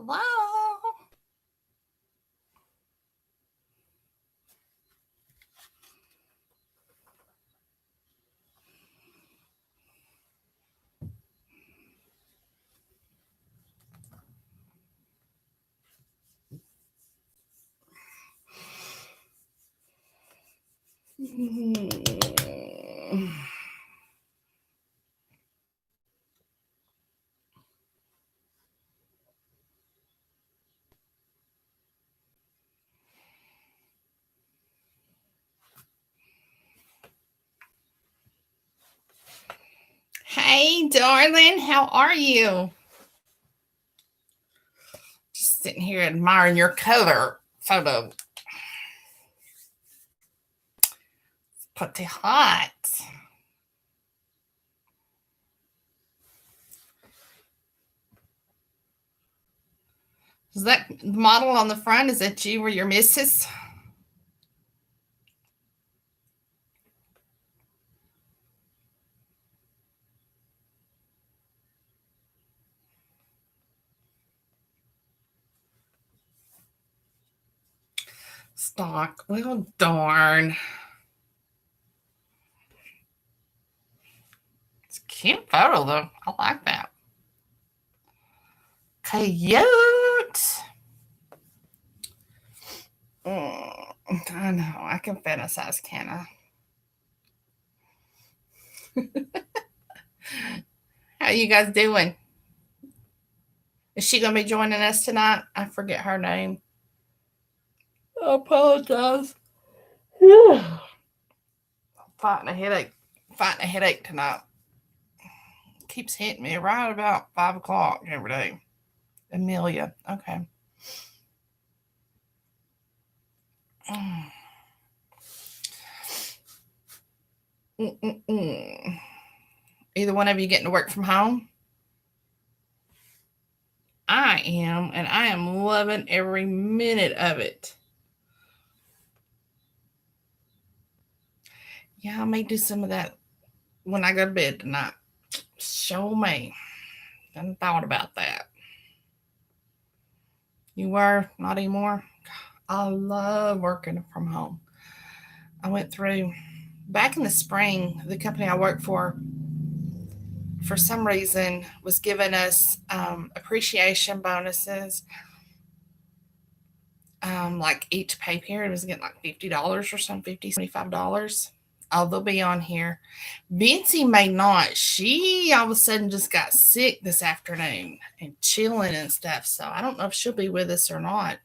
Hello. Hey, darling, how are you? Just sitting here admiring your cover photo. Pretty hot. Is that the model on the front? Is that you or your missus? Stock. Well, darn. It's a cute photo, though. I like that. Cute. I know. I can fantasize, can I? How you guys doing? Is she going to be joining us tonight? I forget her name. I apologize. Fighting a headache tonight. Keeps hitting me right about 5 o'clock every day. Amelia. Okay. Either one of you getting to work from home? I am, and I am loving every minute of it. Yeah, I may do some of that when I go to bed tonight. Show me. Hadn't thought about that. You were? Not anymore? I love working from home. I went through, back in the spring, the company I worked for some reason, was giving us appreciation bonuses. Like each pay period was getting like $50 or something, $75. Oh, they'll be on here. Vincy may not. She all of a sudden just got sick this afternoon and chilling and stuff. So I don't know if she'll be with us or not.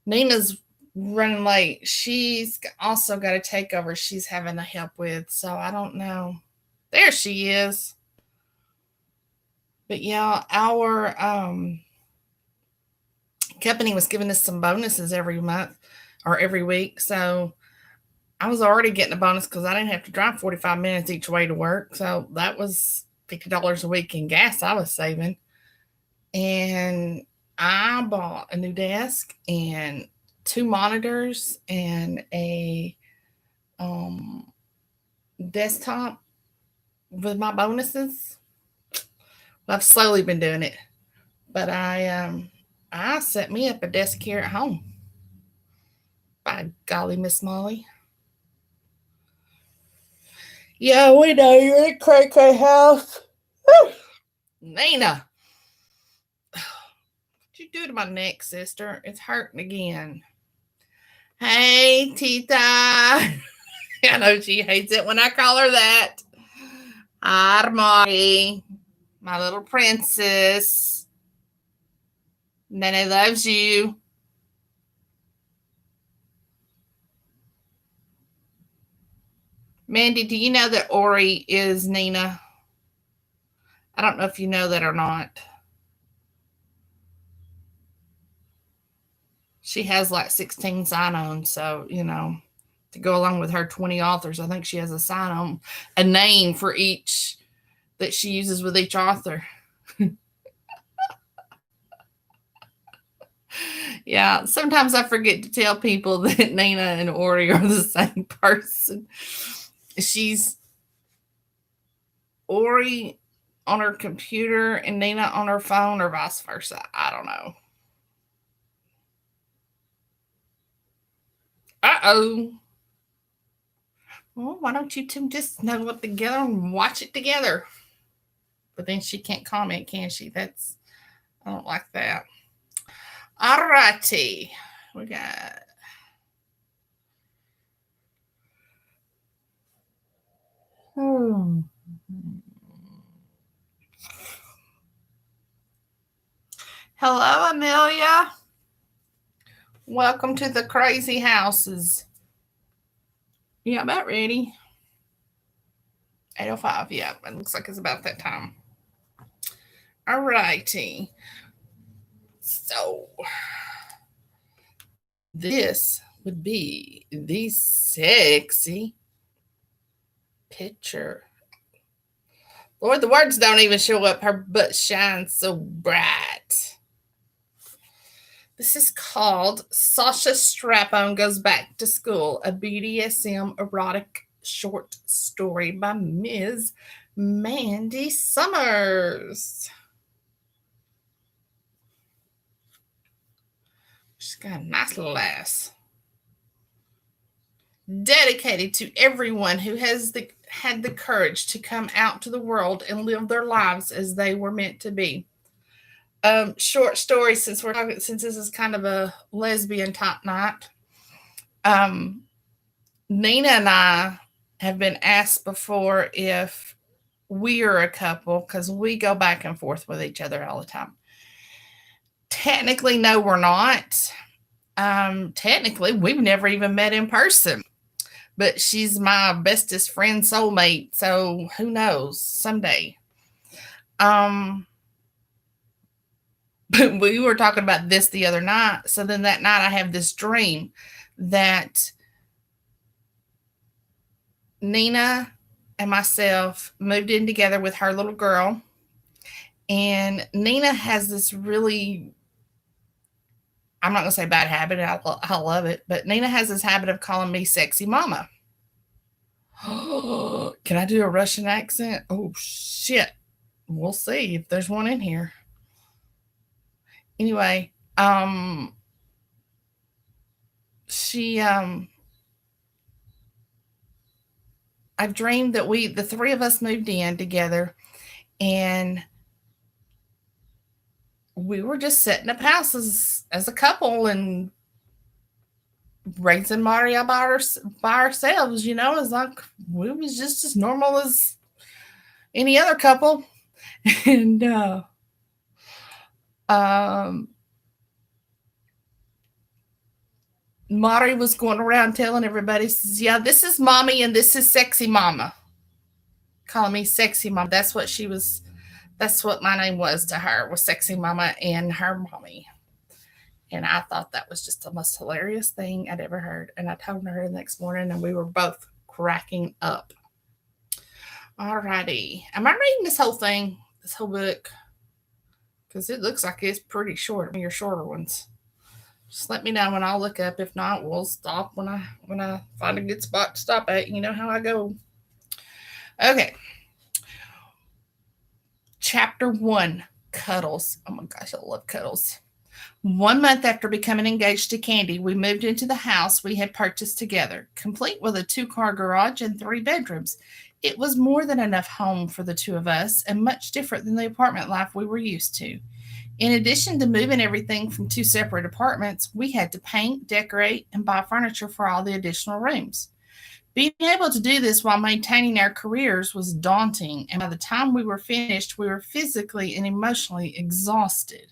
Nina's running late. She's also got a takeover she's having to help with. So I don't know. There she is. But yeah, our company was giving us some bonuses every month or every week. So I was already getting a bonus because I didn't have to drive 45 minutes each way to work. So that was $50 a week in gas I was saving. And I bought a new desk and 2 monitors and a desktop with my bonuses. Well, I've slowly been doing it, but I set me up a desk here at home. By golly, Miss Molly. Yeah, we know you're in a cray cray house. Nina, what you do to my neck, sister? It's hurting again. Hey, Tita. I know she hates it when I call her that. Hi, Marty, my little princess. Nene loves you. Mandie, do you know that Ori is Nina? I don't know if you know that or not. She has like 16 sign-ons, so, to go along with her 20 authors, I think she has a sign-on, a name for each that she uses with each author. Yeah, sometimes I forget to tell people that Nina and Ori are the same person. She's Ori on her computer and Nina on her phone, or vice versa. I don't know. Uh-oh. Well, why don't you two just snuggle up together and watch it together? But then she can't comment, can she? I don't like that. All righty. We got. Hmm. Hello, Amelia. Welcome to the crazy houses. Yeah, about ready. 8:05. Yeah, it looks like it's about that time. All righty. So, this would be the sexy picture. Lord, the words don't even show up. Her butt shines so bright. This is called Sasha Strapon Goes Back to School, a BDSM erotic short story by Ms. Mandie Summers. She's got a nice little ass. Dedicated to everyone who has had the courage to come out to the world and live their lives as they were meant to be. Short story, since this is kind of a lesbian top night. Nina and I have been asked before if we are a couple because we go back and forth with each other all the time. Technically, no, we're not. Technically, we've never even met in person, but she's my bestest friend soulmate, so who knows, someday. But we were talking about this the other night. So then that night I have this dream that Nina and myself moved in together with her little girl. And Nina has this really, I'm not going to say bad habit. I love it. But Nina has this habit of calling me sexy mama. Can I do a Russian accent? Oh, shit. We'll see if there's one in here. Anyway, she, I've dreamed that the three of us moved in together and we were just setting up houses as a couple and raising Mario by ourselves, as like we was just as normal as any other couple. And Mari was going around telling everybody, says, yeah, this is mommy and this is sexy mama. Calling me sexy mama. That's what my name was to her, was sexy mama and her mommy. And I thought that was just the most hilarious thing I'd ever heard. And I told her the next morning and we were both cracking up. All righty. Am I reading this whole thing, this whole book? Because it looks like it's pretty short. Your shorter ones. Just let me know when I'll look up. If not, we'll stop when I find a good spot to stop at. You know how I go. Okay. Chapter 1, Cuddles. Oh my gosh, I love Cuddles. 1 month after becoming engaged to Candy, we moved into the house we had purchased together, complete with a 2-car garage and 3 bedrooms. It was more than enough home for the two of us and much different than the apartment life we were used to. In addition to moving everything from 2 separate apartments, we had to paint, decorate, and buy furniture for all the additional rooms. Being able to do this while maintaining our careers was daunting, and by the time we were finished, we were physically and emotionally exhausted.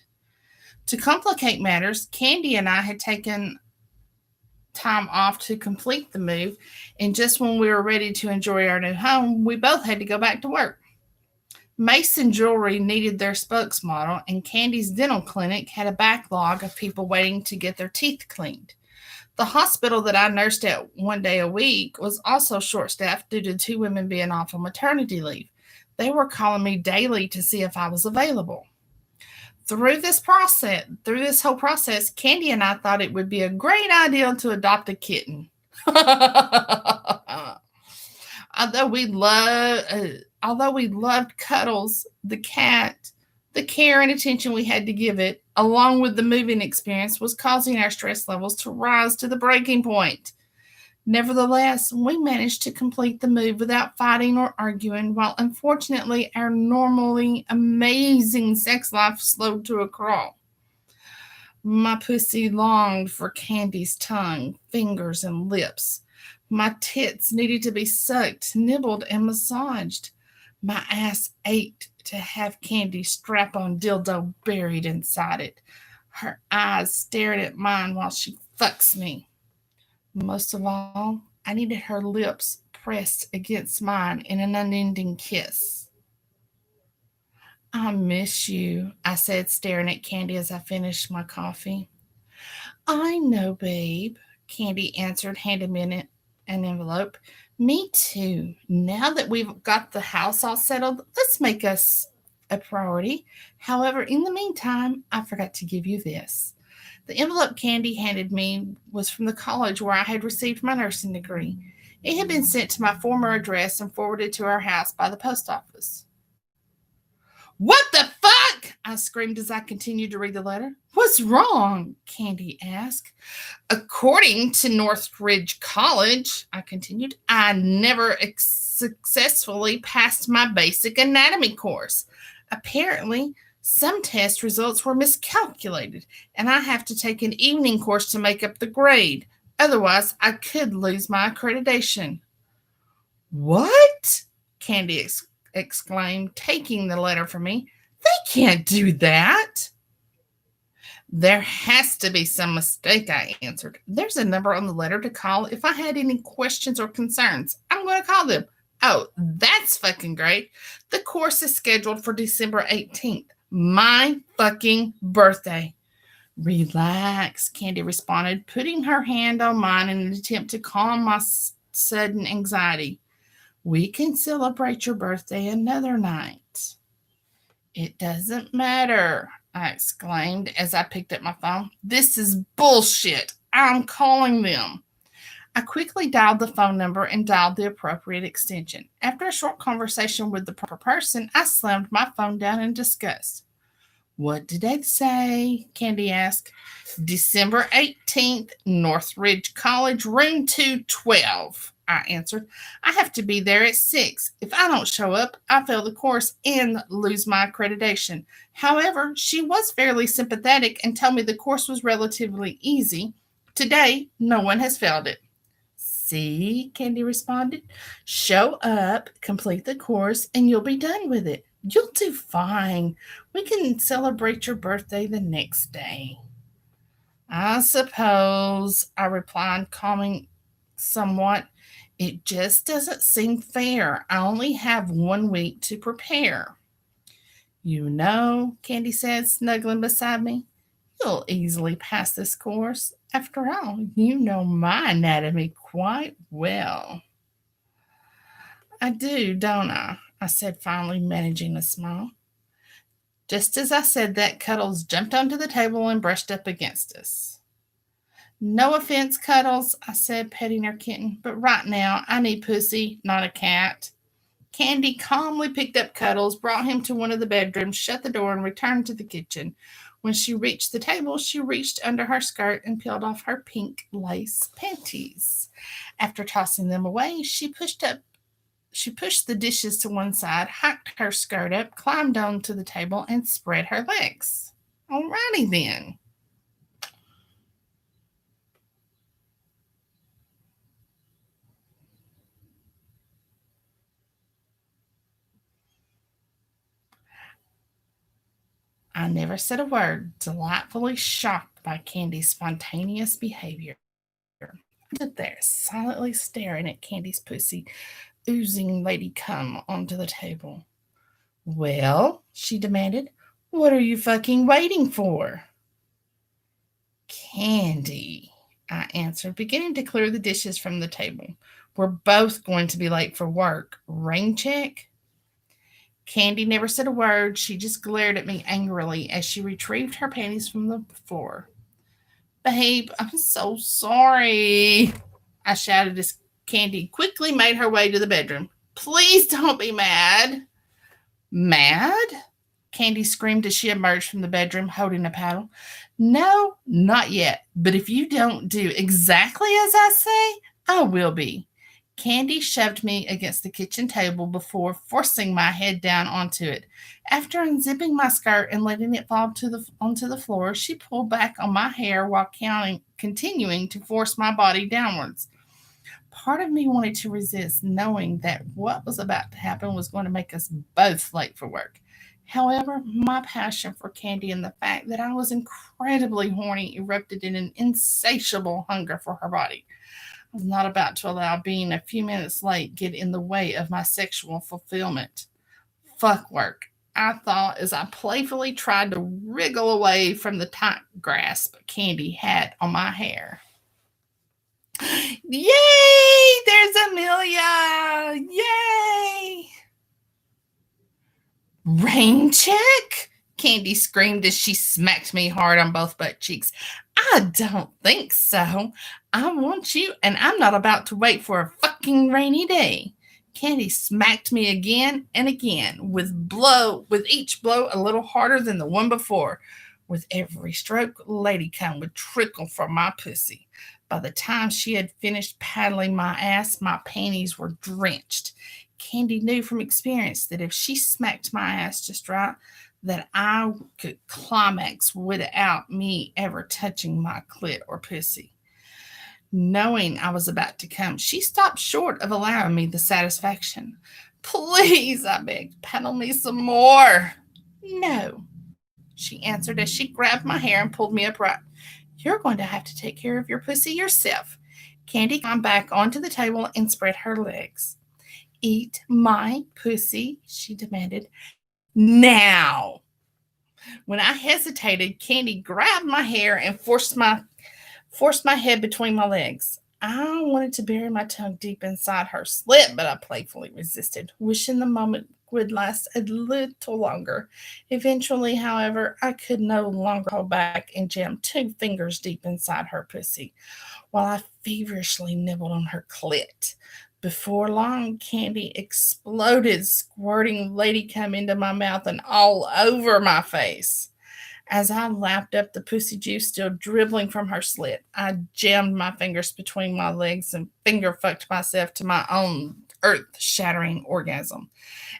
To complicate matters, Candy and I had taken time off to complete the move, and just when we were ready to enjoy our new home, we both had to go back to work. Mason Jewelry needed their spokesmodel, and Candy's dental clinic had a backlog of people waiting to get their teeth cleaned. The hospital that I nursed at 1 day a week was also short-staffed due to 2 women being off on maternity leave. They were calling me daily to see if I was available. Through this whole process, Candy and I thought it would be a great idea to adopt a kitten. Although we loved Cuddles, the cat, the care and attention we had to give it, along with the moving experience, was causing our stress levels to rise to the breaking point. Nevertheless, we managed to complete the move without fighting or arguing, while unfortunately our normally amazing sex life slowed to a crawl. My pussy longed for Candy's tongue, fingers, and lips. My tits needed to be sucked, nibbled, and massaged. My ass ached to have Candy's strap-on dildo buried inside it. Her eyes stared at mine while she fucks me. Most of all, I needed her lips pressed against mine in an unending kiss. I miss you, I said, staring at Candy as I finished my coffee. I know, babe, Candy answered, handing me an envelope. Me too. Now that we've got the house all settled, let's make us a priority. However, in the meantime, I forgot to give you this. The envelope Candy handed me was from the college where I had received my nursing degree. It had been sent to my former address and forwarded to our house by the post office. What the fuck? I screamed as I continued to read the letter. What's wrong? Candy asked. According to Northridge College, I continued, I never successfully passed my basic anatomy course. Apparently, some test results were miscalculated, and I have to take an evening course to make up the grade. Otherwise, I could lose my accreditation. What? Candy exclaimed, taking the letter from me. They can't do that. There has to be some mistake, I answered. There's a number on the letter to call if I had any questions or concerns. I'm going to call them. Oh, that's fucking great. The course is scheduled for December 18th, my fucking birthday. Relax, Candy responded, putting her hand on mine in an attempt to calm my sudden anxiety. We can celebrate your birthday another night. It doesn't matter, I exclaimed as I picked up my phone. This is bullshit. I'm calling them. I quickly dialed the phone number and dialed the appropriate extension. After a short conversation with the proper person, I slammed my phone down in disgust. What did they say? Candy asked. December 18th, Northridge College, room 212, I answered. I have to be there at 6. If I don't show up, I fail the course and lose my accreditation. However, she was fairly sympathetic and told me the course was relatively easy. Today, no one has failed it. See, Candy responded. Show up, complete the course, and you'll be done with it. You'll do fine. We can celebrate your birthday the next day. I suppose, I replied, calming somewhat. It just doesn't seem fair. I only have 1 week to prepare. You know, Candy said, snuggling beside me, you'll easily pass this course. After all, you know my anatomy quite well. I do, don't I? I said, finally managing a smile. Just as I said that, Cuddles jumped onto the table and brushed up against us. No offense, Cuddles, I said, petting her kitten, but right now I need pussy, not a cat. Candy calmly picked up Cuddles, brought him to one of the bedrooms, shut the door, and returned to the kitchen. When she reached the table, she reached under her skirt and peeled off her pink lace panties. After tossing them away, she pushed the dishes to one side, hiked her skirt up, climbed onto the table, and spread her legs. Alrighty then. I never said a word, delightfully shocked by Candy's spontaneous behavior. I stood there, silently staring at Candy's pussy, oozing lady cum onto the table. Well, she demanded, what are you fucking waiting for? Candy, I answered, beginning to clear the dishes from the table. We're both going to be late for work. Rain check? Candy never said a word. She just glared at me angrily as she retrieved her panties from the floor. Babe, I'm so sorry, I shouted as Candy quickly made her way to the bedroom. Please don't be mad. Mad? Candy screamed as she emerged from the bedroom holding a paddle. No, not yet. But if you don't do exactly as I say, I will be. Candy shoved me against the kitchen table before forcing my head down onto it. After unzipping my skirt and letting it fall onto the floor, she pulled back on my hair while continuing to force my body downwards. Part of me wanted to resist, knowing that what was about to happen was going to make us both late for work. However, my passion for Candy and the fact that I was incredibly horny erupted in an insatiable hunger for her body. I was not about to allow being a few minutes late get in the way of my sexual fulfillment. Fuck work, I thought as I playfully tried to wriggle away from the tight grasp Candy had on my hair. Yay! There's Amelia! Yay! Rain check? Candy screamed as she smacked me hard on both butt cheeks. I don't think so. I want you, and I'm not about to wait for a fucking rainy day. Candy smacked me again and again, with each blow a little harder than the one before. With every stroke, lady cum would trickle from my pussy. By the time she had finished paddling my ass, my panties were drenched. Candy knew from experience that if she smacked my ass just right, that I could climax without me ever touching my clit or pussy. Knowing I was about to come, she stopped short of allowing me the satisfaction. Please, I begged, paddle me some more. No, she answered as she grabbed my hair and pulled me upright. You're going to have to take care of your pussy yourself. Candy climbed back onto the table and spread her legs. Eat my pussy, she demanded. Now. When I hesitated, Candy grabbed my hair and forced my head between my legs. I wanted to bury my tongue deep inside her slit, but I playfully resisted, wishing the moment would last a little longer. Eventually, however, I could no longer hold back and jammed 2 fingers deep inside her pussy, while I feverishly nibbled on her clit. Before long, Candy exploded, squirting lady cum into my mouth and all over my face. As I lapped up the pussy juice still dribbling from her slit, I jammed my fingers between my legs and finger fucked myself to my own earth-shattering orgasm.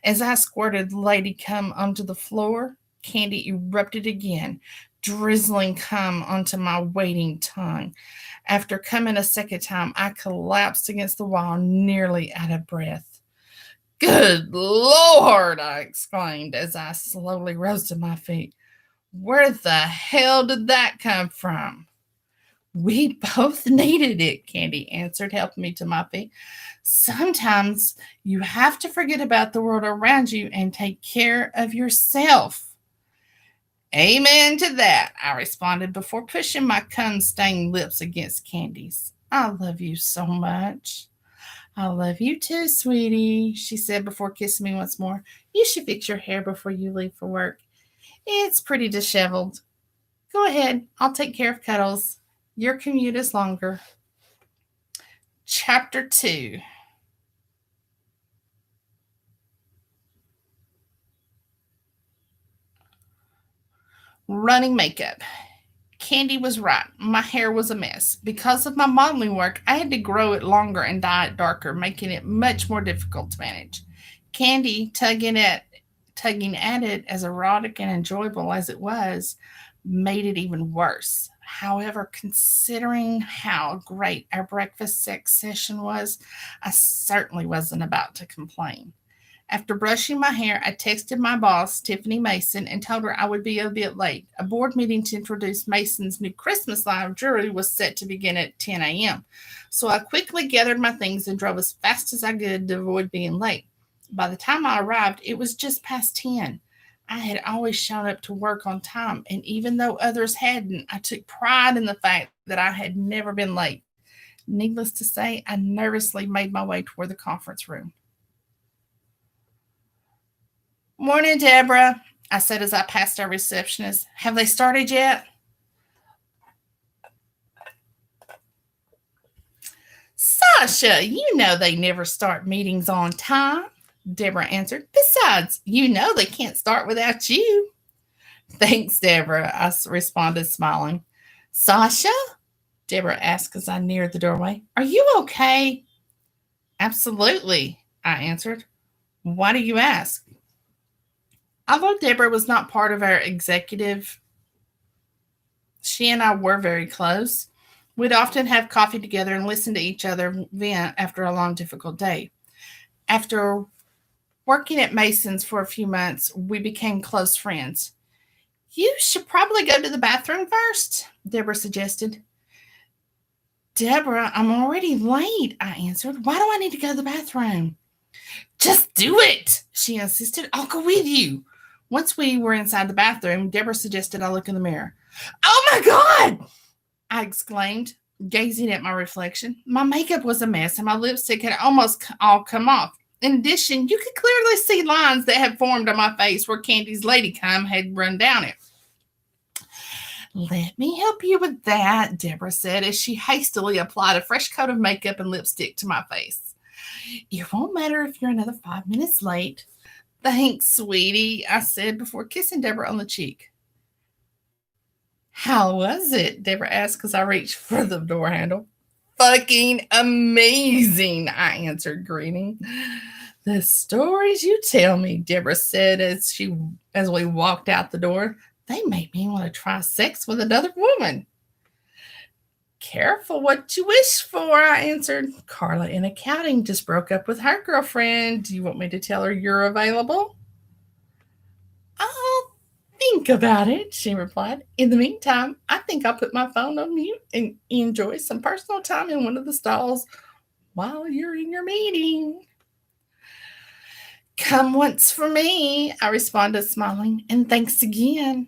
As I squirted lady cum onto the floor, Candy erupted again, drizzling cum onto my waiting tongue. After coming a second time, I collapsed against the wall, nearly out of breath. Good Lord, I exclaimed as I slowly rose to my feet. Where the hell did that come from? We both needed it, Candy answered, helping me to my feet. Sometimes you have to forget about the world around you and take care of yourself. Amen to that, I responded before pushing my cum-stained lips against Candy's. I love you so much. I love you too, sweetie, she said before kissing me once more. You should fix your hair before you leave for work. It's pretty disheveled. Go ahead, I'll take care of Cuddles. Your commute is longer. Chapter 2. Running makeup. Candy was right. My hair was a mess. Because of my modeling work, I had to grow it longer and dye it darker, making it much more difficult to manage. Candy, tugging at it as erotic and enjoyable as it was, made it even worse. However, considering how great our breakfast sex session was, I certainly wasn't about to complain. After brushing my hair, I texted my boss, Tiffany Mason, and told her I would be a bit late. A board meeting to introduce Mason's new Christmas line of jewelry was set to begin at 10 a.m. So I quickly gathered my things and drove as fast as I could to avoid being late. By the time I arrived, it was just past 10. I had always shown up to work on time, and even though others hadn't, I took pride in the fact that I had never been late. Needless to say, I nervously made my way toward the conference room. Morning, Deborah, I said as I passed our receptionist. Have they started yet? Sasha, you know they never start meetings on time, Deborah answered. Besides, you know they can't start without you. Thanks, Deborah, I responded, smiling. Sasha, Deborah asked as I neared the doorway. Are you okay? Absolutely, I answered. Why do you ask? Although Deborah was not part of our executive, she and I were very close. We'd often have coffee together and listen to each other vent after a long, difficult day. After working at Mason's for a few months, we became close friends. You should probably go to the bathroom first, Deborah suggested. Deborah, I'm already late, I answered. Why do I need to go to the bathroom? Just do it, she insisted. I'll go with you. Once we were inside the bathroom, Deborah suggested I look in the mirror. Oh my God! I exclaimed, gazing at my reflection. My makeup was a mess and my lipstick had almost all come off. In addition, you could clearly see lines that had formed on my face where Candy's lady cum had run down it. Let me help you with that, Deborah said as she hastily applied a fresh coat of makeup and lipstick to my face. It won't matter if you're another 5 minutes late. Thanks, sweetie, I said before kissing Deborah on the cheek. How was it? Deborah asked as I reached for the door handle. Fucking amazing, I answered, grinning. The stories you tell me, Deborah said as we walked out the door, they make me want to try sex with another woman. Careful what you wish for, I answered. Carla in accounting just broke up with her girlfriend. Do you want me to tell her you're available? I'll think about it, she replied. In the meantime, I think I'll put my phone on mute and enjoy some personal time in one of the stalls while you're in your meeting. Come once for me, I responded, smiling, and thanks again.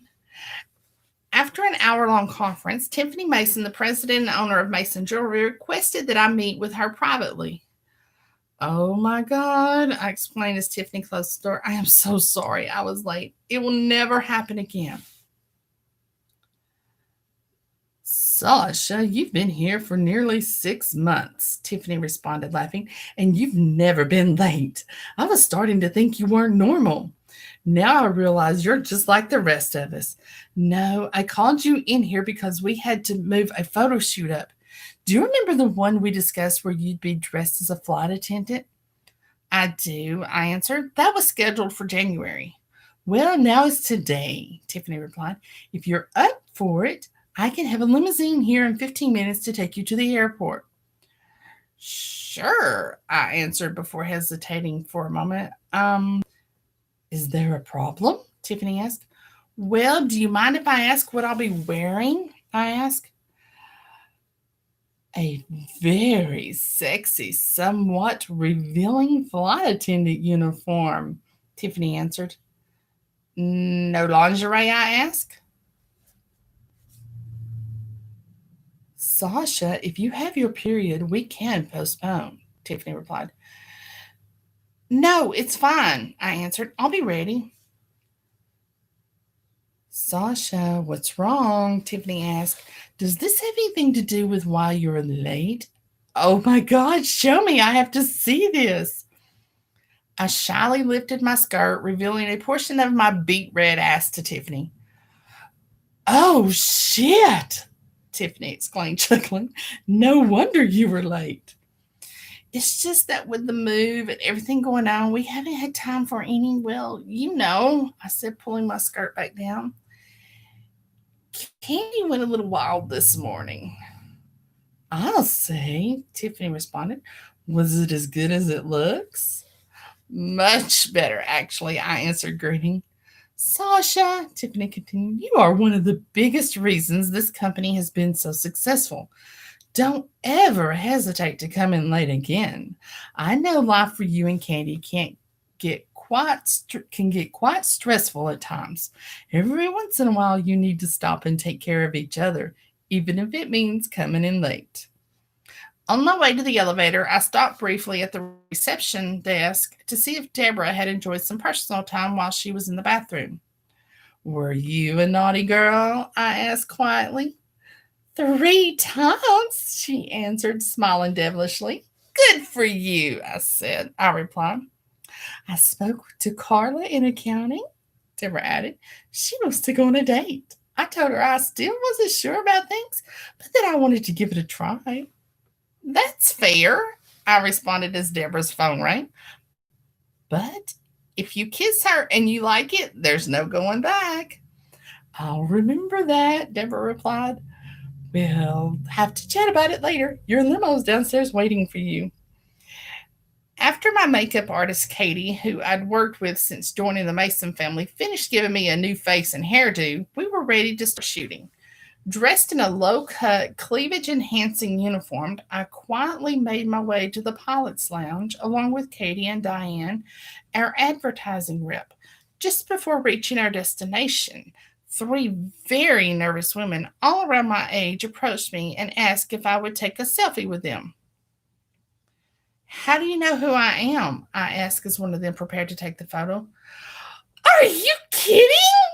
After an hour-long conference, Tiffany Mason, the president and owner of Mason Jewelry, requested that I meet with her privately. Oh my God, I explained as Tiffany closed the door. I am so sorry I was late. It will never happen again. Sasha, you've been here for nearly 6 months, Tiffany responded, laughing, and you've never been late. I was starting to think you weren't normal. Now I realize you're just like the rest of us. No, I called you in here because we had to move a photo shoot up. Do you remember the one we discussed where you'd be dressed as a flight attendant? I do, I answered. That was scheduled for January. Well, now it's today, Tiffany replied. If you're up for it, I can have a limousine here in 15 minutes to take you to the airport. Sure, I answered before hesitating for a moment. Is there a problem? Tiffany asked. Well, do you mind if I ask what I'll be wearing? I asked. A very sexy, somewhat revealing flight attendant uniform, Tiffany answered. No lingerie, I asked. Sasha, if you have your period, we can postpone, Tiffany replied. No, it's fine, I answered. I'll be ready. Sasha, what's wrong? Tiffany asked. Does this have anything to do with why you're late? Oh my God, show me. I have to see this. I shyly lifted my skirt, revealing a portion of my beet red ass to Tiffany. Oh shit, Tiffany exclaimed, chuckling. No wonder you were late. It's just that with the move and everything going on, we haven't had time for any, I said, pulling my skirt back down. Candy went a little wild this morning. I'll say, Tiffany responded. Was it as good as it looks? Much better, actually, I answered, grinning. Sasha, Tiffany continued, you are one of the biggest reasons this company has been so successful. Don't ever hesitate to come in late again. I know life for you and Candy can get quite stressful at times. Every once in a while, you need to stop and take care of each other, even if it means coming in late. On my way to the elevator, I stopped briefly at the reception desk to see if Deborah had enjoyed some personal time while she was in the bathroom. Were you a naughty girl? I asked quietly. 3 times, she answered, smiling devilishly. Good for you, I replied. I spoke to Carla in accounting, Deborah added. She wants to go on a date. I told her I still wasn't sure about things, but that I wanted to give it a try. That's fair, I responded as Deborah's phone rang. But if you kiss her and you like it, there's no going back. I'll remember that, Deborah replied. We'll have to chat about it later. Your limo's downstairs waiting for you. After my makeup artist, Katie, who I'd worked with since joining the Mason family, finished giving me a new face and hairdo, we were ready to start shooting. Dressed in a low cut, cleavage enhancing uniform, I quietly made my way to the pilot's lounge along with Katie and Diane, our advertising rep. Just before reaching our destination, three very nervous women, all around my age, approached me and asked if I would take a selfie with them. How do you know who I am? I asked as one of them prepared to take the photo. Are you kidding?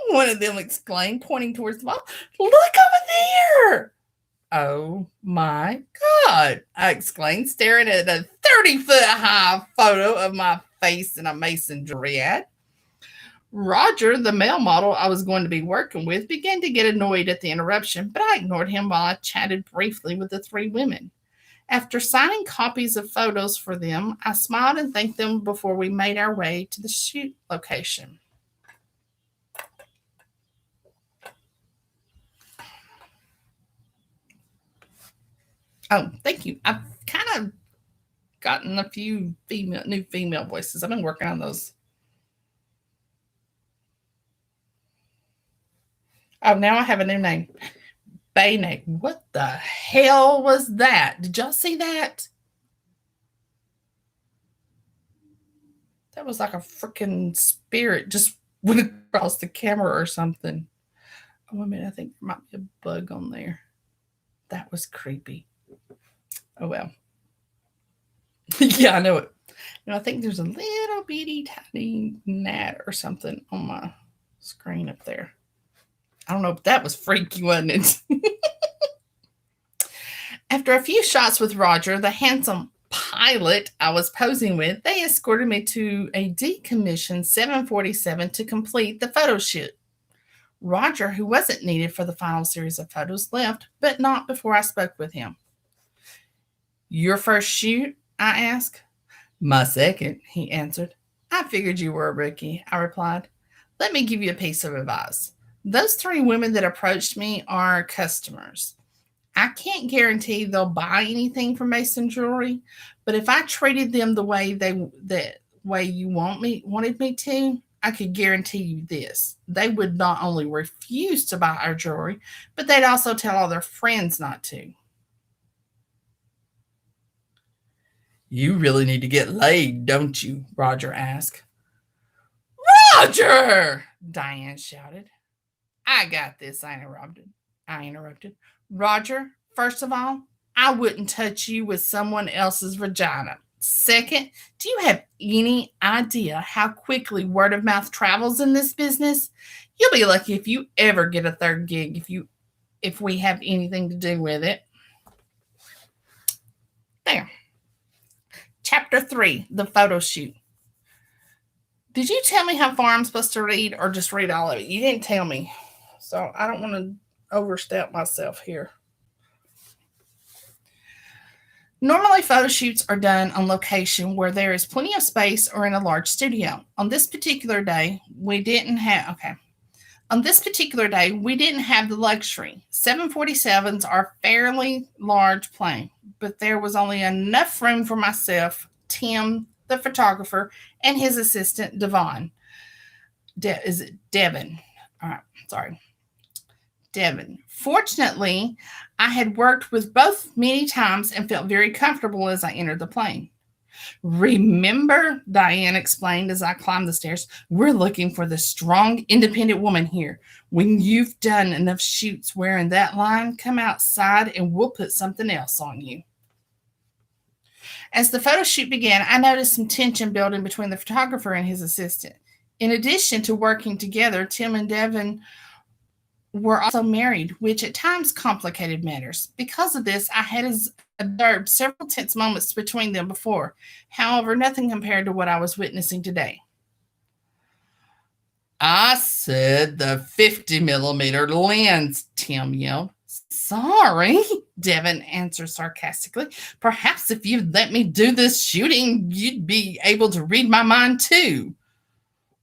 One of them exclaimed, pointing towards the wall. Look over there. Oh my God, I exclaimed, staring at a 30-foot high photo of my face in a Mason jewelry ad. Roger, the male model I was going to be working with, began to get annoyed at the interruption, but I ignored him while I chatted briefly with the three women. After signing copies of photos for them, I smiled and thanked them before we made our way to the shoot location. Oh, thank you. I've kind of gotten a few new female voices. I've been working on those. Oh, now I have a new name. Bayne. What the hell was that? Did y'all see that? That was like a freaking spirit just went across the camera or something. Oh, wait a minute. I think there might be a bug on there. That was creepy. Oh, well. Yeah, I know it. I think there's a little bitty tiny gnat or something on my screen up there. I don't know, but that was freaky, wasn't it? After a few shots with Roger, the handsome pilot I was posing with, they escorted me to a decommissioned 747 to complete the photo shoot. Roger, who wasn't needed for the final series of photos, left, but not before I spoke with him. Your first shoot? I asked. My second, he answered. I figured you were a rookie, I replied. Let me give you a piece of advice. Those three women that approached me are customers. I can't guarantee they'll buy anything from Mason Jewelry, but if I treated them the way you wanted me to, I could guarantee you this. They would not only refuse to buy our jewelry, but they'd also tell all their friends not to. You really need to get laid, don't you? Roger asked. Roger! Diane shouted. I got this, I interrupted. Roger, first of all, I wouldn't touch you with someone else's vagina. Second, do you have any idea how quickly word of mouth travels in this business? You'll be lucky if you ever get a third gig if we have anything to do with it. There. Chapter 3, the photo shoot. Did you tell me how far I'm supposed to read or just read all of it? You didn't tell me. So I don't want to overstep myself here. Normally, photo shoots are done on location where there is plenty of space or in a large studio. On this particular day, we didn't have the luxury. 747s are fairly large plane, but there was only enough room for myself, Tim, the photographer, and his assistant, Devon. Is it Devin? All right, sorry. Devin. Fortunately, I had worked with both many times and felt very comfortable as I entered the plane. Remember, Diane explained as I climbed the stairs, we're looking for the strong, independent woman here. When you've done enough shoots wearing that line, come outside and we'll put something else on you. As the photo shoot began, I noticed some tension building between the photographer and his assistant. In addition to working together, Tim and Devin were also married, which at times complicated matters. Because of this, I had observed several tense moments between them before. However, nothing compared to what I was witnessing today. I said the 50 millimeter lens, Tim yelled. Sorry, Devin answered sarcastically. Perhaps if you'd let me do this shooting, you'd be able to read my mind too.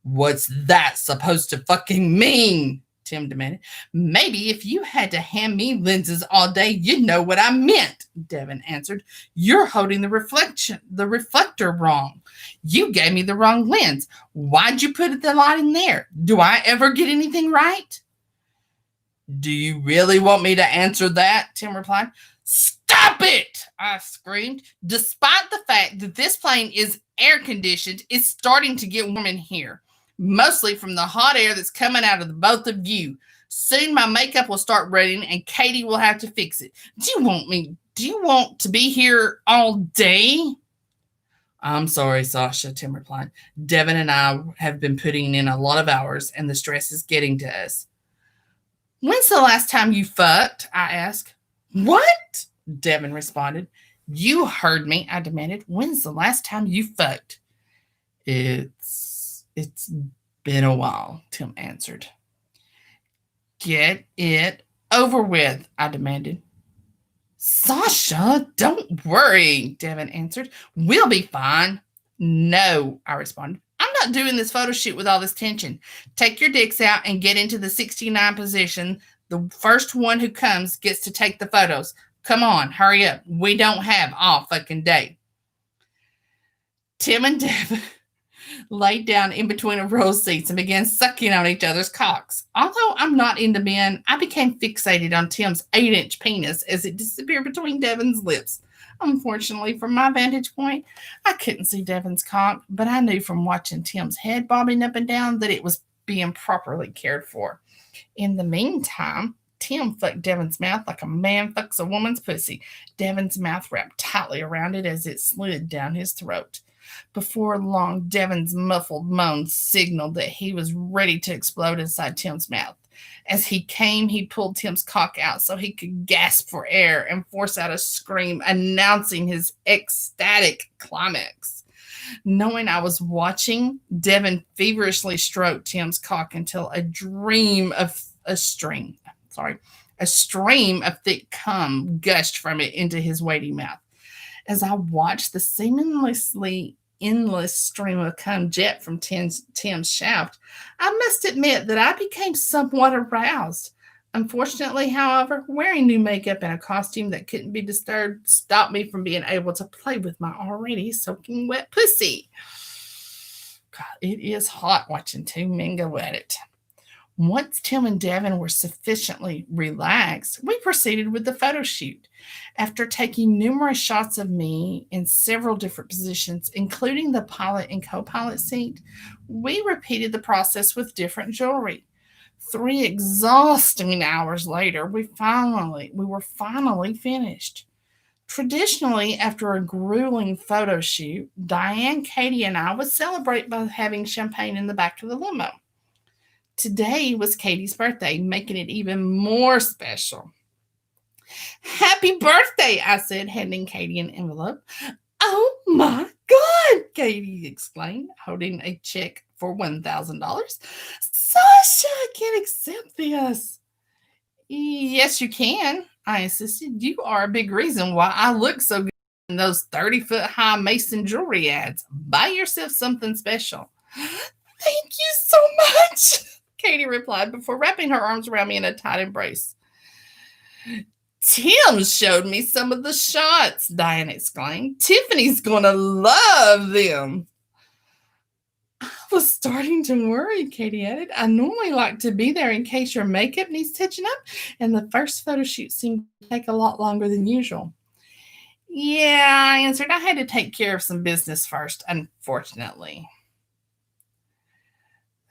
What's that supposed to fucking mean? Tim demanded. Maybe if you had to hand me lenses all day, you'd know what I meant, Devin answered. You're holding the reflector wrong. You gave me the wrong lens. Why'd you put the light in there? Do I ever get anything right? Do you really want me to answer that? Tim replied. Stop it! I screamed. Despite the fact that this plane is air conditioned, it's starting to get warm in here, mostly from the hot air that's coming out of the both of you. Soon my makeup will start running and Katie will have to fix it. Do you want to be here all day? I'm sorry, Sasha, Tim replied. Devin and I have been putting in a lot of hours and the stress is getting to us. When's the last time you fucked? I asked. What? Devin responded. You heard me, I demanded. When's the last time you fucked? It's been a while, Tim answered. Get it over with, I demanded. Sasha, don't worry, Devin answered. We'll be fine. No, I responded. I'm not doing this photo shoot with all this tension. Take your dicks out and get into the 69 position. The first one who comes gets to take the photos. Come on, hurry up. We don't have all fucking day. Tim and Devin laid down in between a row of seats and began sucking on each other's cocks. Although I'm not into men, I became fixated on Tim's 8-inch penis as it disappeared between Devin's lips. Unfortunately, from my vantage point, I couldn't see Devin's cock, but I knew from watching Tim's head bobbing up and down that it was being properly cared for. In the meantime, Tim fucked Devin's mouth like a man fucks a woman's pussy. Devin's mouth wrapped tightly around it as it slid down his throat. Before long, Devin's muffled moans signaled that he was ready to explode inside Tim's mouth. As he came, he pulled Tim's cock out so he could gasp for air and force out a scream announcing his ecstatic climax. Knowing I was watching, Devin feverishly stroked Tim's cock until a stream of thick cum gushed from it into his waiting mouth. As I watched the seamlessly endless stream of cum jet from Tim's shaft, I must admit that I became somewhat aroused. Unfortunately, however, wearing new makeup and a costume that couldn't be disturbed stopped me from being able to play with my already soaking wet pussy. God, it is hot watching two men go at it. Once Tim and Devin were sufficiently relaxed, we proceeded with the photo shoot. After taking numerous shots of me in several different positions, including the pilot and co-pilot seat, we repeated the process with different jewelry. 3 exhausting hours later, we were finally finished. Traditionally, after a grueling photo shoot, Diane, Katie, and I would celebrate by having champagne in the back of the limo. Today was Katie's birthday, making it even more special. Happy birthday, I said, handing Katie an envelope. Oh my God, Katie exclaimed, holding a check for $1,000. Sasha, I can't accept this. Yes, you can, I insisted. You are a big reason why I look so good in those 30-foot high Mason jewelry ads. Buy yourself something special. Thank you so much, Katie replied before wrapping her arms around me in a tight embrace. Tim showed me some of the shots, Diane exclaimed. Tiffany's going to love them. I was starting to worry, Katie added. I normally like to be there in case your makeup needs touching up, and the first photo shoot seemed to take a lot longer than usual. Yeah, I answered. I had to take care of some business first, unfortunately.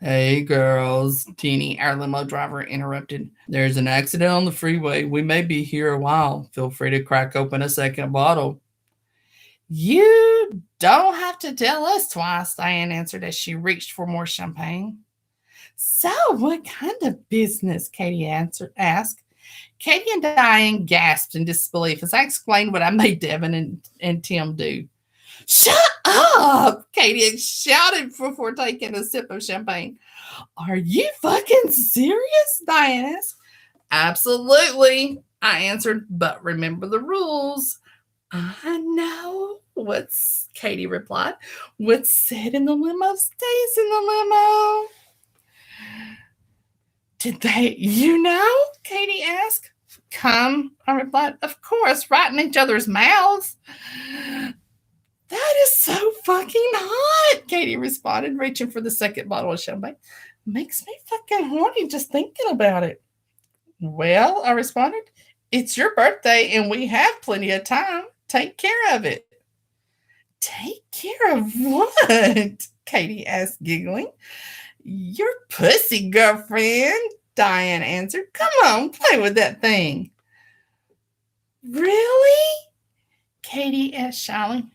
Hey, girls, Teeny, our limo driver, interrupted. There's an accident on the freeway. We may be here a while. Feel free to crack open a second bottle. You don't have to tell us twice, Diane answered as she reached for more champagne. So, what kind of business? Katie asked. Katie and Diane gasped in disbelief as I explained what I made Devin and Tim do. Shut up, Katie shouted before taking a sip of champagne. Are you fucking serious? Diane asked. Absolutely, I answered, but remember the rules. I know Katie replied. What's said in the limo stays in the limo. Did you know? Katie asked. Come, I replied. Of course, right in each other's mouths. That is so fucking hot, Katie responded, reaching for the second bottle of champagne. Makes me fucking horny just thinking about it. Well, I responded, it's your birthday and we have plenty of time. Take care of it. Take care of what? Katie asked, giggling. Your pussy, girlfriend, Diane answered. Come on, play with that thing. Really? Katie asked shyly.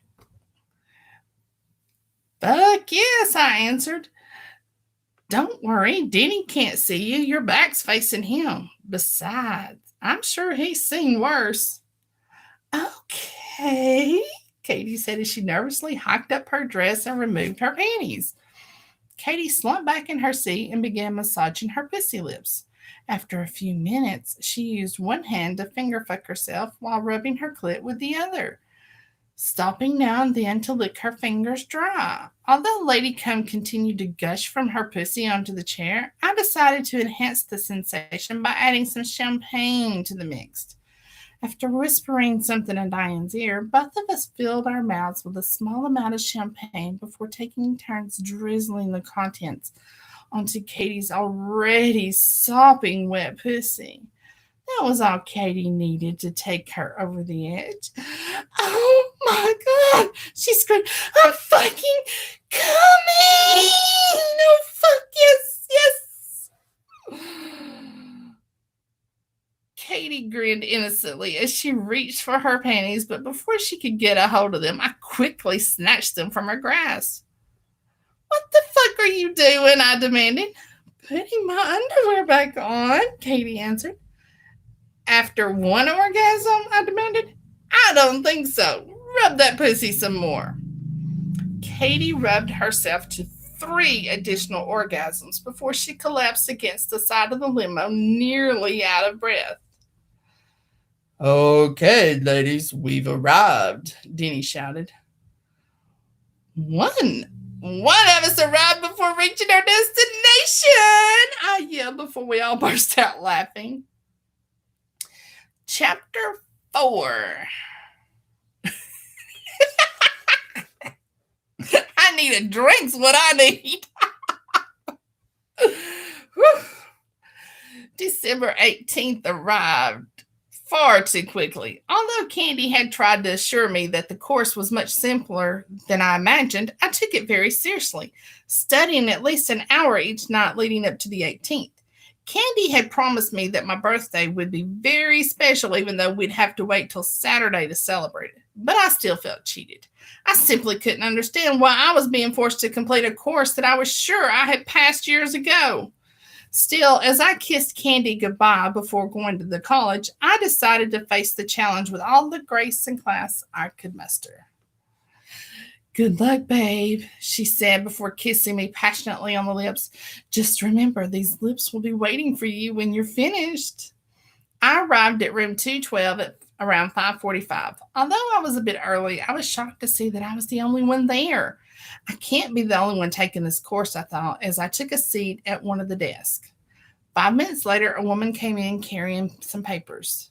Fuck yes, I answered. Don't worry, Denny can't see you. Your back's facing him. Besides, I'm sure he's seen worse. Okay, Katie said as she nervously hiked up her dress and removed her panties. Katie slumped back in her seat and began massaging her pussy lips. After a few minutes, she used one hand to finger fuck herself while rubbing her clit with the other, stopping now and then to lick her fingers dry. Although Lady Cum continued to gush from her pussy onto the chair, I decided to enhance the sensation by adding some champagne to the mix. After whispering something in Diane's ear, both of us filled our mouths with a small amount of champagne before taking turns drizzling the contents onto Katie's already sopping wet pussy. That was all Katie needed to take her over the edge. Oh my God, she screamed, I'm fucking coming! No, fuck, yes, yes. Katie grinned innocently as she reached for her panties, but before she could get a hold of them, I quickly snatched them from her grasp. What the fuck are you doing? I demanded. Putting my underwear back on, Katie answered. After one orgasm, I demanded. I don't think so. Rub that pussy some more. Katie rubbed herself to 3 additional orgasms before she collapsed against the side of the limo, nearly out of breath. Okay, ladies, we've arrived, Denny shouted. One of us arrived before reaching our destination, I yelled before we all burst out laughing. Chapter 4. I need a drink's what I need. December 18th arrived far too quickly. Although Candy had tried to assure me that the course was much simpler than I imagined, I took it very seriously, studying at least an hour each night leading up to the 18th. Candy had promised me that my birthday would be very special, even though we'd have to wait till Saturday to celebrate it. But I still felt cheated. I simply couldn't understand why I was being forced to complete a course that I was sure I had passed years ago. Still, as I kissed Candy goodbye before going to the college, I decided to face the challenge with all the grace and class I could muster. Good luck, babe, she said before kissing me passionately on the lips. Just remember, these lips will be waiting for you when you're finished. I arrived at room 212 at around 5:45. Although I was a bit early, I was shocked to see that I was the only one there. I can't be the only one taking this course, I thought, as I took a seat at one of the desks. 5 minutes later, a woman came in carrying some papers.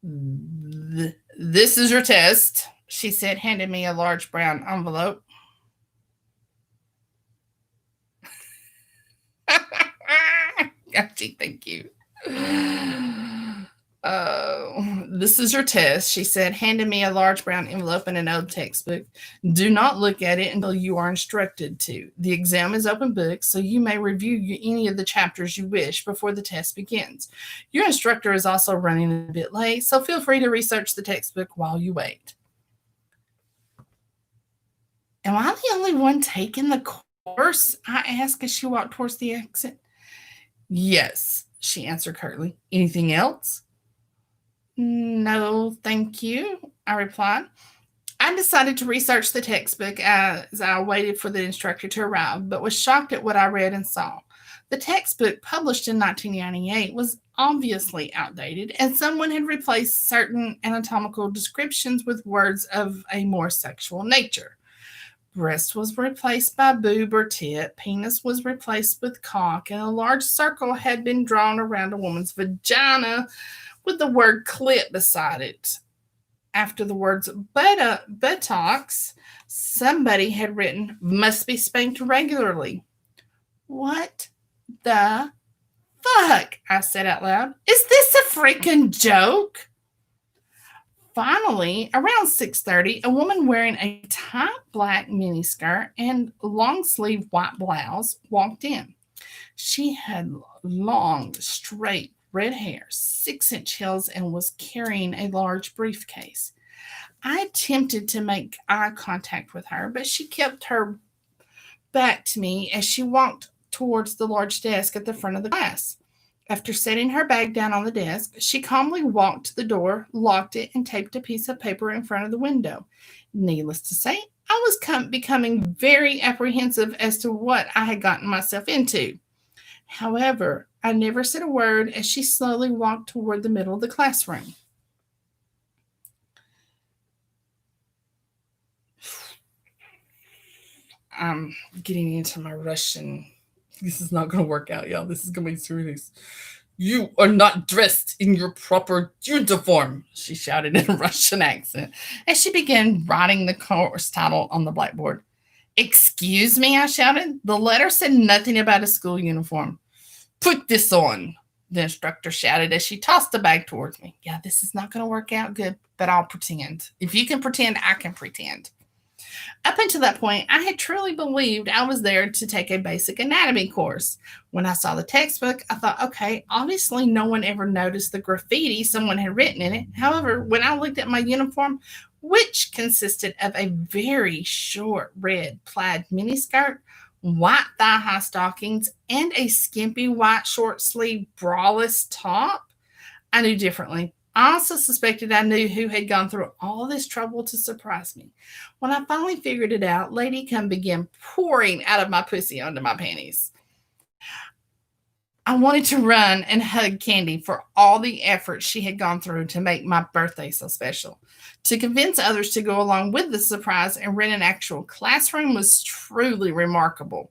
This is your test, she said, handing me a large brown envelope. Gotcha, thank you. This is your test, she said, handing me a large brown envelope and an old textbook. Do not look at it until you are instructed to. The exam is open book, so you may review any of the chapters you wish before the test begins. Your instructor is also running a bit late, so feel free to research the textbook while you wait. Am I the only one taking the course? I asked as she walked towards the exit. Yes, she answered curtly. Anything else? No, thank you, I replied. I decided to research the textbook as I waited for the instructor to arrive, but was shocked at what I read and saw. The textbook, published in 1998, was obviously outdated, and someone had replaced certain anatomical descriptions with words of a more sexual nature. Breast was replaced by boob or tit, penis was replaced with cock, and a large circle had been drawn around a woman's vagina with the word clit beside it. After the words buttocks, somebody had written, must be spanked regularly. What the fuck? I said out loud. Is this a freaking joke? Finally, around 6:30, a woman wearing a tight black miniskirt and long sleeve white blouse walked in. She had long, straight red hair, 6-inch heels, and was carrying a large briefcase. I attempted to make eye contact with her, but she kept her back to me as she walked towards the large desk at the front of the class. After setting her bag down on the desk, she calmly walked to the door, locked it, and taped a piece of paper in front of the window. Needless to say, I was becoming very apprehensive as to what I had gotten myself into. However, I never said a word as she slowly walked toward the middle of the classroom. I'm getting into my Russian. This is not going to work out, y'all. This is going to be serious. You are not dressed in your proper uniform, she shouted in a Russian accent as she began writing the course title on the blackboard. Excuse me, I shouted. The letter said nothing about a school uniform. Put this on, the instructor shouted as she tossed the bag towards me. Yeah, this is not going to work out good, but I'll pretend. If you can pretend, I can pretend. Up until that point, I had truly believed I was there to take a basic anatomy course. When I saw the textbook, I thought, okay, obviously no one ever noticed the graffiti someone had written in it. However, when I looked at my uniform, which consisted of a very short red plaid miniskirt, white thigh-high stockings, and a skimpy white short-sleeved braless top, I knew differently. I also suspected I knew who had gone through all this trouble to surprise me. When I finally figured it out, Lady Cum began pouring out of my pussy onto my panties. I wanted to run and hug Candy for all the effort she had gone through to make my birthday so special. To convince others to go along with the surprise and rent an actual classroom was truly remarkable.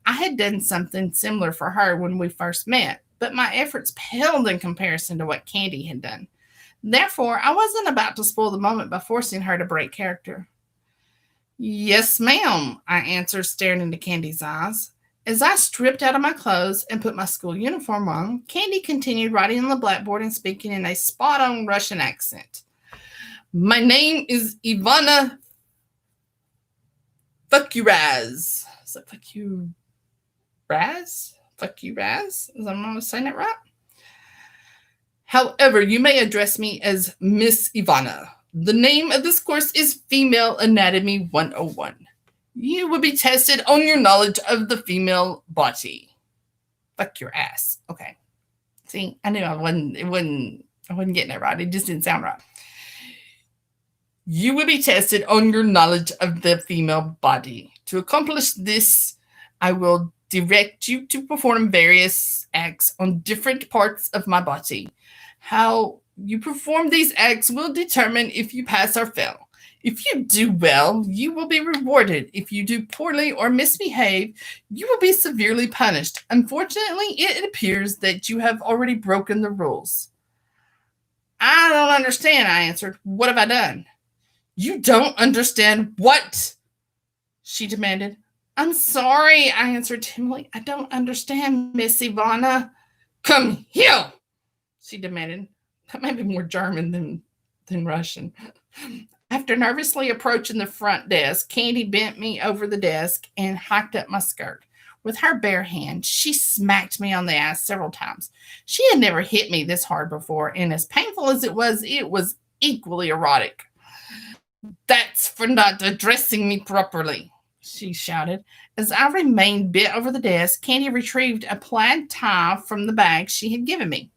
I had done something similar for her when we first met, but my efforts paled in comparison to what Candy had done. Therefore, I wasn't about to spoil the moment by forcing her to break character. Yes, ma'am, I answered, staring into Candy's eyes. As I stripped out of my clothes and put my school uniform on, Candy continued writing on the blackboard and speaking in a spot-on Russian accent. My name is Ivana Fuck-you-raz. Is that Fuck-you-raz? Fuck-you-raz? Is I saying that right? However, you may address me as Miss Ivana. The name of this course is Female Anatomy 101. You will be tested on your knowledge of the female body. Fuck your ass. Okay. See, I knew I wasn't getting it right. It just didn't sound right. You will be tested on your knowledge of the female body. To accomplish this, I will direct you to perform various acts on different parts of my body. How you perform these acts will determine if you pass or fail. If you do well, you will be rewarded. If you do poorly or misbehave, you will be severely punished. Unfortunately, it appears that you have already broken the rules. I don't understand, I answered. What have I done? You don't understand what? She demanded. I'm sorry, I answered timidly. I don't understand, Miss Ivana. Come here, she demanded. That might be more German than Russian. After nervously approaching the front desk, Candy bent me over the desk and hiked up my skirt. With her bare hand, she smacked me on the ass several times. She had never hit me this hard before, and as painful as it was equally erotic. That's for not addressing me properly, she shouted. As I remained bent over the desk, Candy retrieved a plaid tie from the bag she had given me.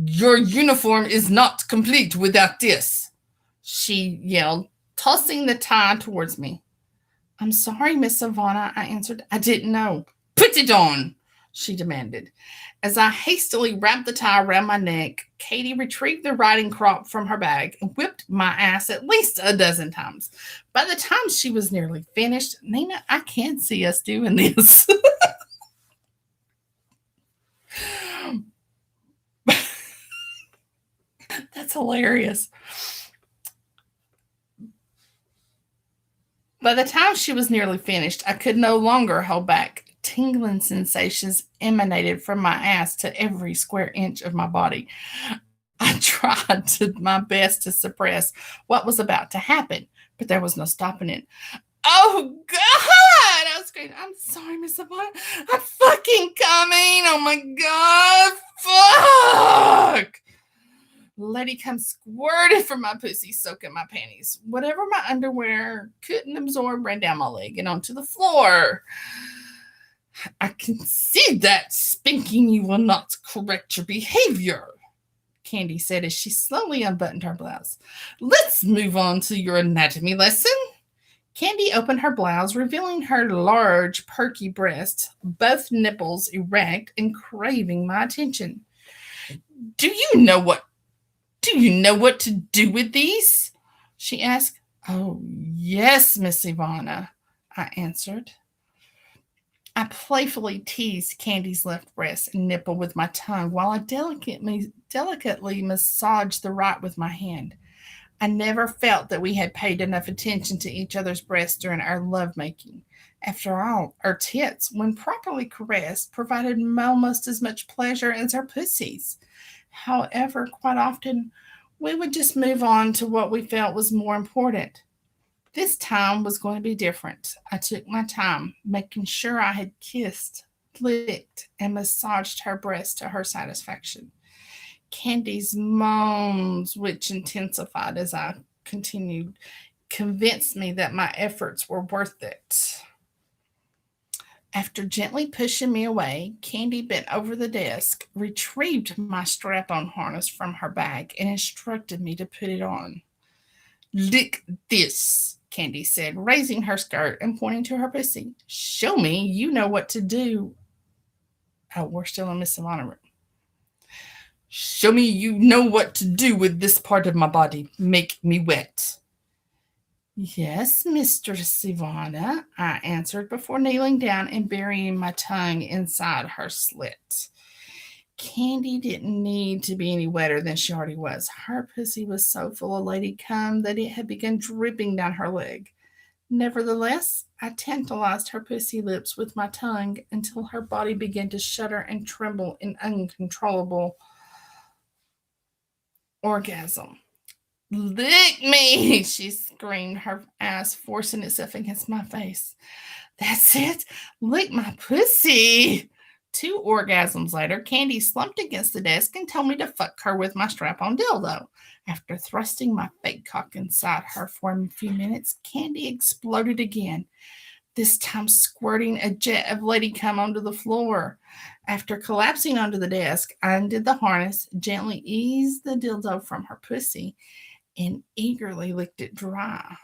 Your uniform is not complete without this, she yelled, tossing the tie towards me. I'm sorry, Miss Savannah, I answered. I didn't know. Put it on, she demanded. As I hastily wrapped the tie around my neck, Katie retrieved the riding crop from her bag and whipped my ass at least a dozen times. By the time she was nearly finished, Nina, I can't see us doing this. That's hilarious. By the time she was nearly finished, I could no longer hold back. Tingling sensations emanated from my ass to every square inch of my body. I tried my best to suppress what was about to happen, but there was no stopping it. Oh God! I was screaming, I'm sorry, Miss Savannah. I'm fucking coming. Oh my God. Fuck. Lady come squirted from my pussy, soaking my panties. Whatever my underwear couldn't absorb ran down my leg and onto the floor. I can see that, Spinking. You will not correct your behavior, Candy said as she slowly unbuttoned her blouse. Let's move on to your anatomy lesson. Candy opened her blouse, revealing her large, perky breasts, both nipples erect and craving my attention. Do you know what to do with these? She asked. Oh, yes, Miss Ivana, I answered. I playfully teased Candy's left breast and nipple with my tongue while I delicately massaged the right with my hand. I never felt that we had paid enough attention to each other's breasts during our lovemaking. After all, our tits, when properly caressed, provided almost as much pleasure as our pussies. However, quite often, we would just move on to what we felt was more important. This time was going to be different. I took my time, making sure I had kissed, licked, and massaged her breast to her satisfaction. Candy's moans, which intensified as I continued, convinced me that my efforts were worth it. After gently pushing me away, Candy bent over the desk, retrieved my strap on harness from her bag, and instructed me to put it on. Lick this, Candy said, raising her skirt and pointing to her pussy. Show me you know what to do. Oh, we're still in Miss Savannah room. Show me you know what to do with this part of my body. Make me wet. Yes, Mistress Savannah, I answered before kneeling down and burying my tongue inside her slit. Candy didn't need to be any wetter than she already was. Her pussy was so full of lady cum that it had begun dripping down her leg. Nevertheless, I tantalized her pussy lips with my tongue until her body began to shudder and tremble in uncontrollable orgasm. Lick me, she screamed, her ass forcing itself against my face. That's it. Lick my pussy. 2 orgasms later, Candy slumped against the desk and told me to fuck her with my strap-on dildo. After thrusting my fake cock inside her for a few minutes, Candy exploded again, this time squirting a jet of lady cum onto the floor. After collapsing onto the desk, I undid the harness, gently eased the dildo from her pussy, and eagerly licked it dry.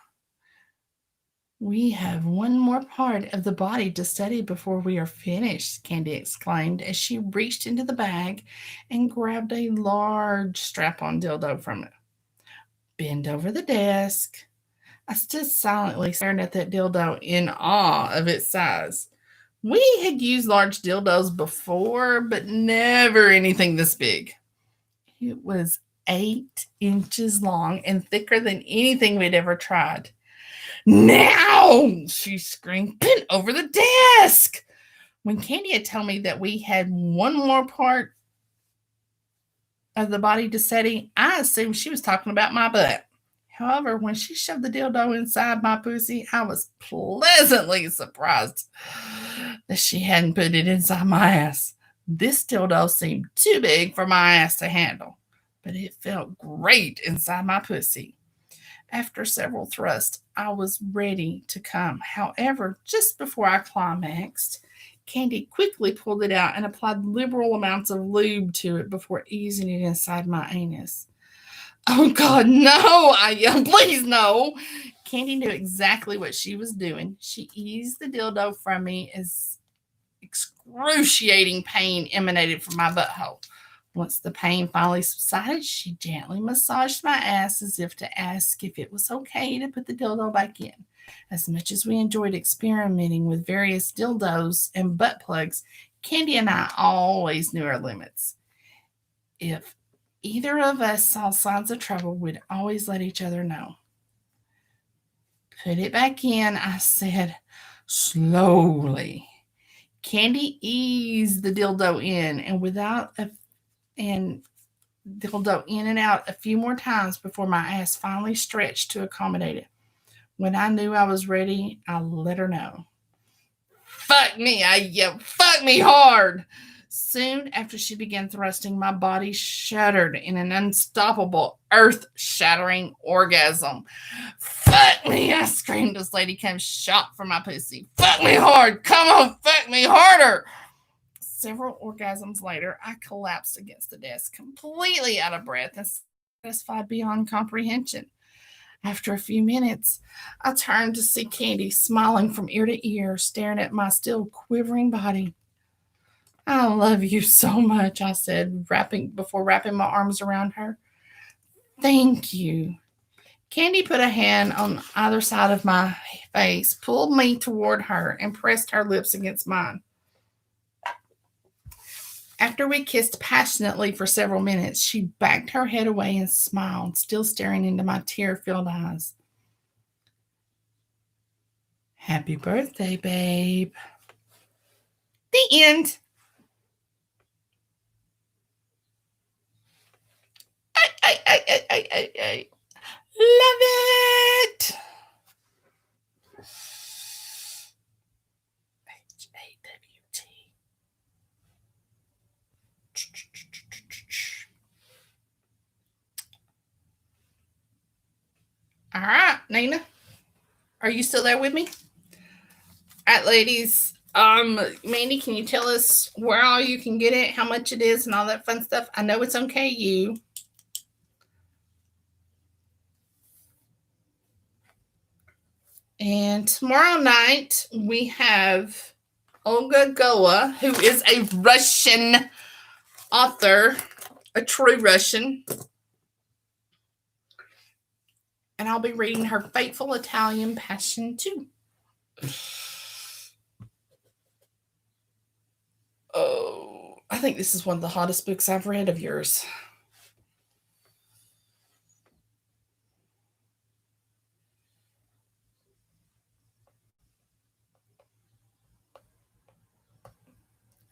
We have one more part of the body to study before we are finished, Candy exclaimed as she reached into the bag and grabbed a large strap-on dildo from it. Bend over the desk. I stood silently staring at that dildo in awe of its size. We had used large dildos before, but never anything this big. It was 8 inches long and thicker than anything we'd ever tried. Now, she screamed, bent over the desk. When Candy had told me that we had one more part of the body to study, I assumed she was talking about my butt. However, when she shoved the dildo inside my pussy, I was pleasantly surprised that she hadn't put it inside my ass. This dildo seemed too big for my ass to handle, but it felt great inside my pussy. After several thrusts, I was ready to come. However, just before I climaxed, Candy quickly pulled it out and applied liberal amounts of lube to it before easing it inside my anus. Oh God, no! I yelled, please no. Candy knew exactly what she was doing. She eased the dildo from me as excruciating pain emanated from my butthole. Once the pain finally subsided, she gently massaged my ass as if to ask if it was okay to put the dildo back in. As much as we enjoyed experimenting with various dildos and butt plugs, Candy and I always knew our limits. If either of us saw signs of trouble, we'd always let each other know. Put it back in, I said, slowly. Candy eased the dildo in and dildo in and out a few more times before my ass finally stretched to accommodate it. When I knew I was ready, I let her know. Fuck me, I yelled. Fuck me hard. Soon after she began thrusting, my body shuddered in an unstoppable, earth-shattering orgasm. Fuck me, I screamed as Lady came shot for my pussy. Fuck me hard. Come on, fuck me harder. Several orgasms later, I collapsed against the desk, completely out of breath and satisfied beyond comprehension. After a few minutes, I turned to see Candy smiling from ear to ear, staring at my still quivering body. I love you so much, I said, before wrapping my arms around her. Thank you. Candy put a hand on either side of my face, pulled me toward her, and pressed her lips against mine. After we kissed passionately for several minutes, she backed her head away and smiled, still staring into my tear-filled eyes. Happy birthday, babe. The end. I love it. HAWT. All right, Nina. Are you still there with me? All right, ladies. Mandie, can you tell us where all you can get it, how much it is, and all that fun stuff? I know it's on KU. And tomorrow night we have Olga Goa, who is a Russian author, a true Russian. And I'll be reading her Fateful Italian Passion too. Oh, I think this is one of the hottest books I've read of yours.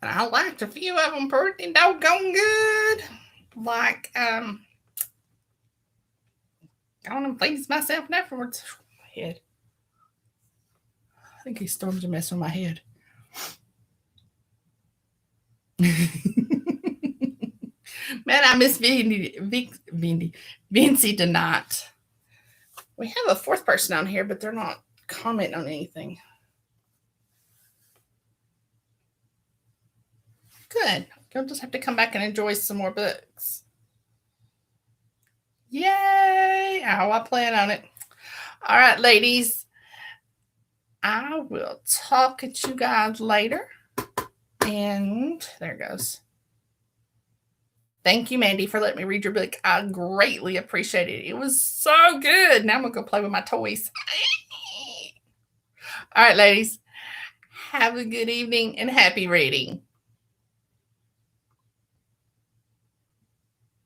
And I liked a few of them pretty doggone good. Like, going and please myself afterwards. My head. I think these storms are messing with my head. Man, I miss Vincy tonight. We have a fourth person on here, but they're not commenting on anything. Good. You'll just have to come back and enjoy some more books. Yay! Oh, I plan on it. All right, ladies. I will talk at you guys later. And there it goes. Thank you, Mandie, for letting me read your book. I greatly appreciate it. It was so good. Now I'm going to go play with my toys. All right, ladies. Have a good evening and happy reading.